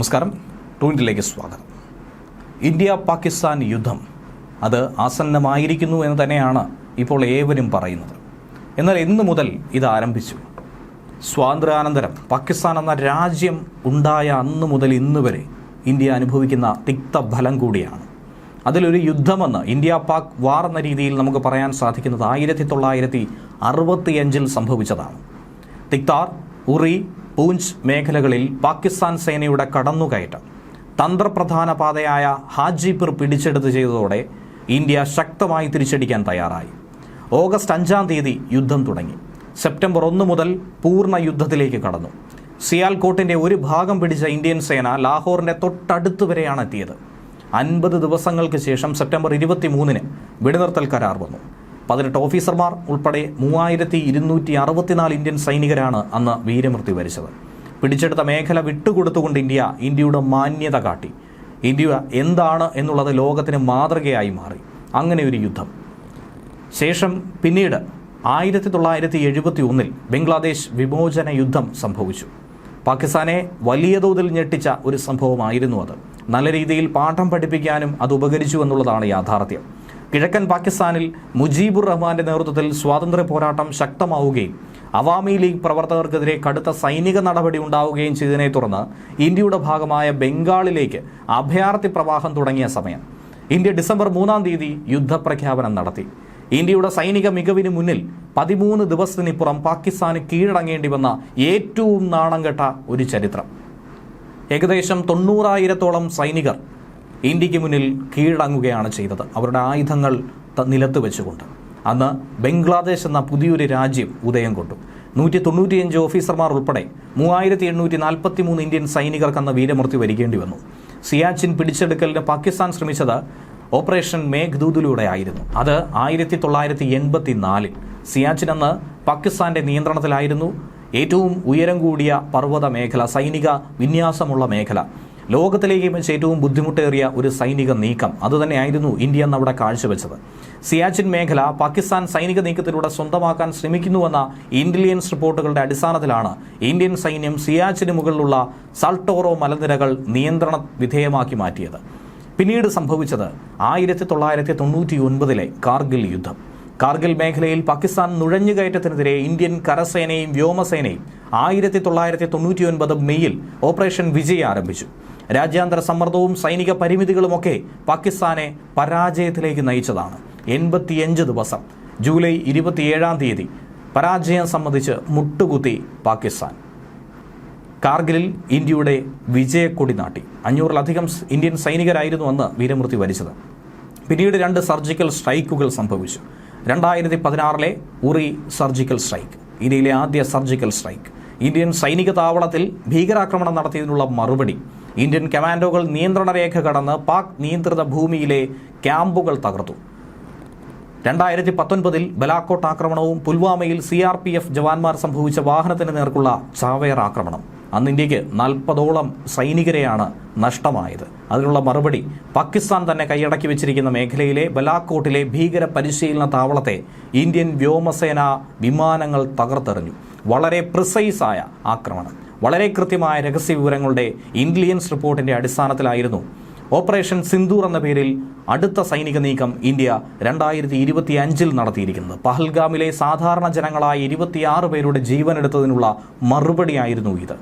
നമസ്കാരം, ടൂണിലേക്ക് സ്വാഗതം. ഇന്ത്യ പാകിസ്ഥാൻ യുദ്ധം അത് ആസന്നമായിരിക്കുന്നു എന്ന് തന്നെയാണ് ഇപ്പോൾ ഏവരും പറയുന്നത്. എന്നാൽ ഇന്നു മുതൽ ഇത് ആരംഭിച്ചു. സ്വാതന്ത്ര്യാനന്തരം പാകിസ്ഥാൻ എന്ന രാജ്യം ഉണ്ടായ അന്നു മുതൽ ഇന്ന് വരെ ഇന്ത്യ അനുഭവിക്കുന്ന തിക്തഫലം കൂടിയാണ്. അതിലൊരു യുദ്ധമെന്ന് ഇന്ത്യ പാക് വാർ എന്ന രീതിയിൽ നമുക്ക് പറയാൻ സാധിക്കുന്നത് 1965 സംഭവിച്ചതാണ്. തിക്താർ, ഉറി, പൂഞ്ച് മേഖലകളിൽ പാകിസ്ഥാൻ സേനയുടെ കടന്നുകയറ്റം തന്ത്രപ്രധാന പാതയായ ഹാജിപൂർ പിടിച്ചെടുത്ത് ചെയ്തതോടെ ഇന്ത്യ ശക്തമായി തിരിച്ചടിക്കാൻ തയ്യാറായി. ഓഗസ്റ്റ് 5-ാം തീയതി യുദ്ധം തുടങ്ങി. സെപ്റ്റംബർ 1 മുതൽ പൂർണ്ണ യുദ്ധത്തിലേക്ക് കടന്നു. സിയാൽകോട്ടിൻ്റെ ഒരു ഭാഗം പിടിച്ച ഇന്ത്യൻ സേന ലാഹോറിൻ്റെ തൊട്ടടുത്ത് വരെയാണ് എത്തിയത്. 50 ദിവസങ്ങൾക്ക് ശേഷം സെപ്റ്റംബർ 23-ന് വെടിനിർത്തൽ കരാർ വന്നു. 18 ഓഫീസർമാർ ഉൾപ്പെടെ 3264 ഇന്ത്യൻ സൈനികരാണ് അന്ന് വീരമൃത്യു വരിച്ചത്. പിടിച്ചെടുത്ത മേഖല വിട്ടുകൊടുത്തുകൊണ്ട് ഇന്ത്യയുടെ മാന്യത കാട്ടി. ഇന്ത്യ എന്താണ് എന്നുള്ളത് ലോകത്തിന് മാതൃകയായി മാറി. അങ്ങനെ ഒരു യുദ്ധം ശേഷം പിന്നീട് 1971 ബംഗ്ലാദേശ് വിമോചന യുദ്ധം സംഭവിച്ചു. പാകിസ്ഥാനെ വലിയ തോതിൽ ഞെട്ടിച്ച ഒരു സംഭവമായിരുന്നു അത്. നല്ല രീതിയിൽ പാഠം പഠിപ്പിക്കാനും അത് ഉപകരിച്ചു എന്നുള്ളതാണ് യാഥാർത്ഥ്യം. കിഴക്കൻ പാകിസ്ഥാനിൽ മുജീബുർ റഹ്മാന്റെ നേതൃത്വത്തിൽ സ്വാതന്ത്ര്യ പോരാട്ടം ശക്തമാവുകയും അവാമി ലീഗ് പ്രവർത്തകർക്കെതിരെ കടുത്ത സൈനിക നടപടി ഉണ്ടാവുകയും ചെയ്തതിനെ തുടർന്ന് ഇന്ത്യയുടെ ഭാഗമായ ബംഗാളിലേക്ക് അഭയാർത്ഥി പ്രവാഹം തുടങ്ങിയ സമയം ഇന്ത്യ ഡിസംബർ 3-ാം തീയതി യുദ്ധപ്രഖ്യാപനം നടത്തി. ഇന്ത്യയുടെ സൈനിക മികവിന് മുന്നിൽ 13 ദിവസത്തിനിപ്പുറം പാകിസ്ഥാന് കീഴടങ്ങേണ്ടി വന്ന ഏറ്റവും നാണം കെട്ട ഒരു ചരിത്രം. ഏകദേശം 90,000-ഓളം സൈനികർ ഇന്ത്യക്ക് മുന്നിൽ കീഴടങ്ങുകയാണ് ചെയ്തത്, അവരുടെ ആയുധങ്ങൾ നിലത്ത് വെച്ചുകൊണ്ട്. അന്ന് ബംഗ്ലാദേശ് എന്ന പുതിയൊരു രാജ്യം ഉദയം കൊണ്ടു. 195 ഓഫീസർമാർ ഉൾപ്പെടെ 3843 ഇന്ത്യൻ സൈനികർക്ക് അന്ന് വീരമൃത്യു വരിക്കേണ്ടി വന്നു. സിയാച്ചിൻ പിടിച്ചെടുക്കലിന് പാകിസ്ഥാൻ ശ്രമിച്ചത് ഓപ്പറേഷൻ മേഘ്ദൂതിലൂടെ ആയിരുന്നു. അത് 1984 സിയാച്ചിൻ അന്ന് പാകിസ്ഥാന്റെ നിയന്ത്രണത്തിലായിരുന്നു. ഏറ്റവും ഉയരം കൂടിയ പർവ്വത മേഖല, സൈനിക വിന്യാസമുള്ള മേഖല, ലോകത്തിലേക്ക് വെച്ച് ഏറ്റവും ബുദ്ധിമുട്ടേറിയ ഒരു സൈനിക നീക്കം അതുതന്നെയായിരുന്നു ഇന്ത്യ അന്ന് അവിടെ കാഴ്ചവെച്ചത്. സിയാച്ചിൻ മേഖല പാകിസ്ഥാൻ സൈനിക നീക്കത്തിലൂടെ സ്വന്തമാക്കാൻ ശ്രമിക്കുന്നുവെന്ന ഇന്റലിജൻസ് റിപ്പോർട്ടുകളുടെ അടിസ്ഥാനത്തിലാണ് ഇന്ത്യൻ സൈന്യം സിയാച്ചിന് മുകളിലുള്ള സൾട്ടോറോ മലനിരകൾ നിയന്ത്രണ വിധേയമാക്കി മാറ്റിയത്. പിന്നീട് സംഭവിച്ചത് 1999 കാർഗിൽ യുദ്ധം. കാർഗിൽ മേഖലയിൽ പാകിസ്ഥാൻ നുഴഞ്ഞുകയറ്റത്തിനെതിരെ ഇന്ത്യൻ കരസേനയും വ്യോമസേനയും 1999 മെയ്യിൽ ഓപ്പറേഷൻ വിജയ് ആരംഭിച്ചു. രാജ്യാന്തര സമ്മർദ്ദവും സൈനിക പരിമിതികളുമൊക്കെ പാകിസ്ഥാനെ പരാജയത്തിലേക്ക് നയിച്ചതാണ്. 85 ദിവസം ജൂലൈ 27-ാം തീയതി പരാജയം സംബന്ധിച്ച് മുട്ടുകുത്തി പാകിസ്ഥാൻ. കാർഗിലിൽ ഇന്ത്യയുടെ വിജയക്കൊടി നാട്ടി. 500-ലധികം ഇന്ത്യൻ സൈനികരായിരുന്നു അന്ന് വീരമൃത്യു വരിച്ചത്. പിന്നീട് 2 സർജിക്കൽ സ്ട്രൈക്കുകൾ സംഭവിച്ചു. 2016 ഉറി സർജിക്കൽ സ്ട്രൈക്ക്, ഇന്ത്യയിലെ ആദ്യ സർജിക്കൽ സ്ട്രൈക്ക്. ഇന്ത്യൻ സൈനിക താവളത്തിൽ ഭീകരാക്രമണം നടത്തിയതിനുള്ള മറുപടി. ഇന്ത്യൻ കമാൻഡോകൾ നിയന്ത്രണ രേഖ കടന്ന് പാക് നിയന്ത്രിത ഭൂമിയിലെ ക്യാമ്പുകൾ തകർത്തു. 2019 ബലാക്കോട്ട് ആക്രമണവും പുൽവാമയിൽ CRPF ജവാന്മാർ സംഭവിച്ച വാഹനത്തിന് നേർക്കുള്ള ചാവേർ ആക്രമണം. അന്ന് ഇന്ത്യക്ക് 40ഓളം സൈനികരെയാണ് നഷ്ടമായത്. അതിനുള്ള മറുപടി പാകിസ്ഥാൻ തന്നെ കൈയടക്കി വെച്ചിരിക്കുന്ന മേഖലയിലെ ബലാക്കോട്ടിലെ ഭീകര പരിശീലന താവളത്തെ ഇന്ത്യൻ വ്യോമസേന വിമാനങ്ങൾ തകർത്തെറിഞ്ഞു. വളരെ പ്രിസൈസായ ആക്രമണം, വളരെ കൃത്യമായ രഹസ്യ വിവരങ്ങളുടെ ഇന്റലിജൻസ് റിപ്പോർട്ടിന്റെ അടിസ്ഥാനത്തിലായിരുന്നു ഓപ്പറേഷൻ സിന്ദൂർ എന്ന പേരിൽ അടുത്ത സൈനിക നീക്കം ഇന്ത്യ 2025 നടത്തിയിരിക്കുന്നത്. പഹൽഗാമിലെ സാധാരണ ജനങ്ങളായ 26 പേരുടെ ജീവനെടുത്തതിനുള്ള മറുപടിയായിരുന്നു ഇത്.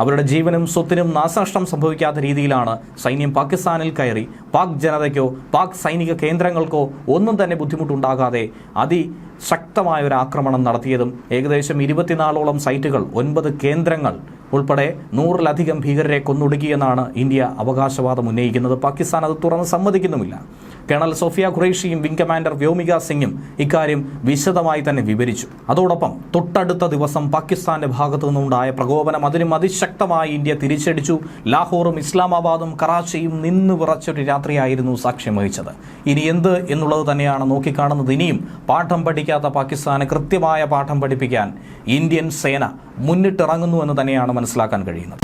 അവരുടെ ജീവനും സ്വത്തിനും നാശനഷ്ടം സംഭവിക്കാത്ത രീതിയിലാണ് സൈന്യം പാകിസ്ഥാനിൽ കയറി പാക് ജനതയ്ക്കോ പാക് സൈനിക കേന്ദ്രങ്ങൾക്കോ ഒന്നും തന്നെ ബുദ്ധിമുട്ടുണ്ടാകാതെ അതിശക്തമായ ഒരു ആക്രമണം നടത്തിയതും. ഏകദേശം 24ഓളം സൈറ്റുകൾ, 9 കേന്ദ്രങ്ങൾ ഉൾപ്പെടെ 100-ലധികം ഭീകരരെ കൊന്നൊടുക്കിയെന്നാണ് ഇന്ത്യ അവകാശവാദം ഉന്നയിക്കുന്നത്. പാകിസ്ഥാൻ അത് തുറന്ന് സമ്മതിക്കുന്നുമില്ല. കേണൽ സോഫിയ ഖുറൈഷിയും വിംഗ് കമാൻഡർ വ്യോമിക സിംഗും ഇക്കാര്യം വിശദമായി തന്നെ വിവരിച്ചു. അതോടൊപ്പം തൊട്ടടുത്ത ദിവസം പാകിസ്ഥാന്റെ ഭാഗത്തു നിന്നുണ്ടായ പ്രകോപനം, അതിനും അതിശക്തമായി ഇന്ത്യ തിരിച്ചടിച്ചു. ലാഹോറും ഇസ്ലാമാബാദും കറാച്ചിയും നിന്നു വിറച്ചൊരു രാത്രിയായിരുന്നു സാക്ഷ്യം വഹിച്ചത്. ഇനി എന്ത് എന്നുള്ളത് തന്നെയാണ് നോക്കിക്കാണുന്നത്. ഇനിയും പാഠം പഠിക്കാത്ത പാകിസ്ഥാന് കൃത്യമായ പാഠം പഠിപ്പിക്കാൻ ഇന്ത്യൻ സേന മുന്നിട്ടിറങ്ങുന്നു എന്ന് തന്നെയാണ് മനസ്സിലാക്കാൻ കഴിയുന്നത്.